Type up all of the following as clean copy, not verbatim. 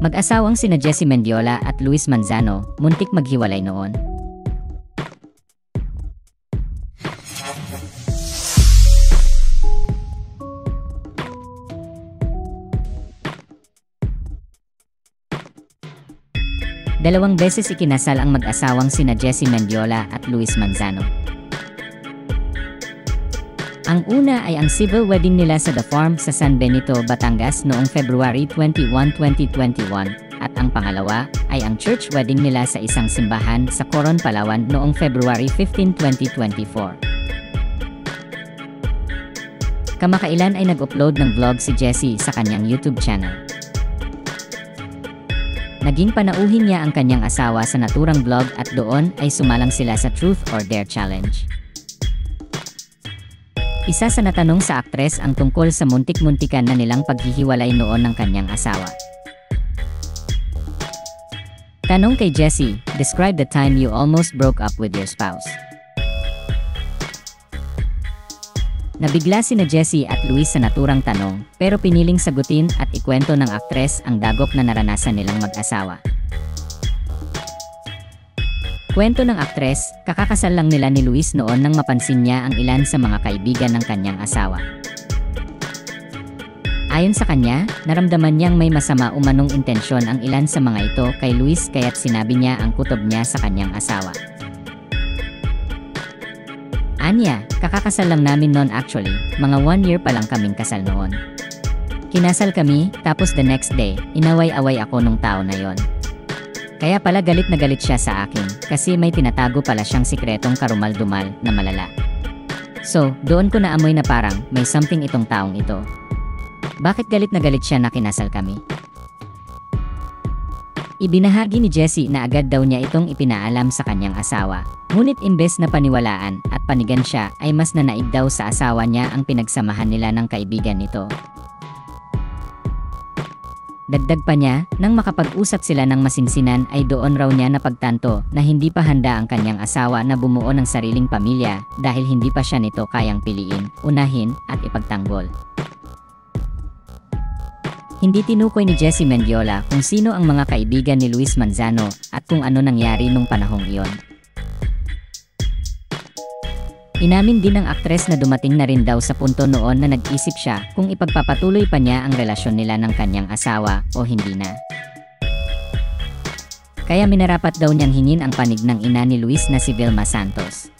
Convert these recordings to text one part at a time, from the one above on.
Mag-asawang sina Jessie Mendiola at Luis Manzano, muntik maghiwalay noon. Dalawang beses ikinasal ang mag-asawang sina Jessie Mendiola at Luis Manzano. Ang una ay ang civil wedding nila sa The Farm sa San Benito, Batangas noong February 21, 2021 at ang pangalawa ay ang church wedding nila sa isang simbahan sa Coron, Palawan noong February 15, 2024. Kamakailan ay nag-upload ng vlog si Jessie sa kanyang YouTube channel. Naging panauhin niya ang kanyang asawa sa naturang vlog at doon ay sumalang sila sa Truth or Dare Challenge. Isa sa natanong sa aktres ang tungkol sa muntik-muntikan na nilang paghihiwalay noon ng kanyang asawa. Tanong kay Jessie, describe the time you almost broke up with your spouse. Nabigla sina Jessie at Luis sa naturang tanong, pero piniling sagutin at ikwento ng aktres ang dagok na naranasan nilang mag-asawa. Kwento ng aktres, kakakasal lang nila ni Luis noon nang mapansin niya ang ilan sa mga kaibigan ng kanyang asawa. Ayon sa kanya, naramdaman niyang may masama umanong intensyon ang ilan sa mga ito kay Luis kaya't sinabi niya ang kutob niya sa kanyang asawa. Anya, kakakasal lang namin noon actually, mga 1 year pa lang kaming kasal noon. Kinasal kami, tapos the next day, inaway-away ako nung tao na yon. Kaya pala galit na galit siya sa akin, kasi may tinatago pala siyang sikretong karumal-dumal na malala. So, doon ko naamoy na parang, may something itong taong ito. Bakit galit na galit siya na kinasal kami? Ibinahagi ni Jessie na agad daw niya itong ipinaalam sa kanyang asawa. Ngunit imbes na paniwalaan at panigan siya, ay mas nanaig daw sa asawa niya ang pinagsamahan nila ng kaibigan nito. Dagdag pa niya, nang makapag-usap sila ng masinsinan ay doon raw niya napagtanto na hindi pa handa ang kanyang asawa na bumuo ng sariling pamilya dahil hindi pa siya nito kayang piliin, unahin, at ipagtanggol. Hindi tinukoy ni Jessie Mendiola kung sino ang mga kaibigan ni Luis Manzano at kung ano nangyari nung panahong iyon. Inamin din ng aktres na dumating na rin daw sa punto noon na nag-isip siya kung ipagpapatuloy pa niya ang relasyon nila ng kanyang asawa o hindi na. Kaya minarapat daw niyang hingin ang panig ng ina ni Luis na si Vilma Santos.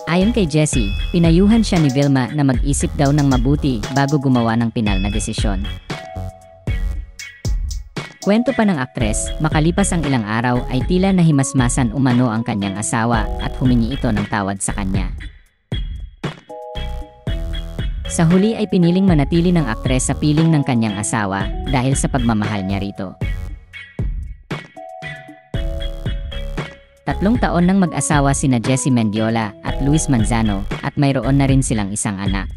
Ayon kay Jessie, pinayuhan siya ni Vilma na mag-isip daw ng mabuti bago gumawa ng pinal na desisyon. Kwento pa ng aktres, makalipas ang ilang araw ay tila nahimasmasan umano ang kanyang asawa at humingi ito ng tawad sa kanya. Sa huli ay piniling manatili ng aktres sa piling ng kanyang asawa dahil sa pagmamahal niya rito. 3 taon nang mag-asawa sina Jessie Mendiola at Luis Manzano at mayroon na rin silang isang anak.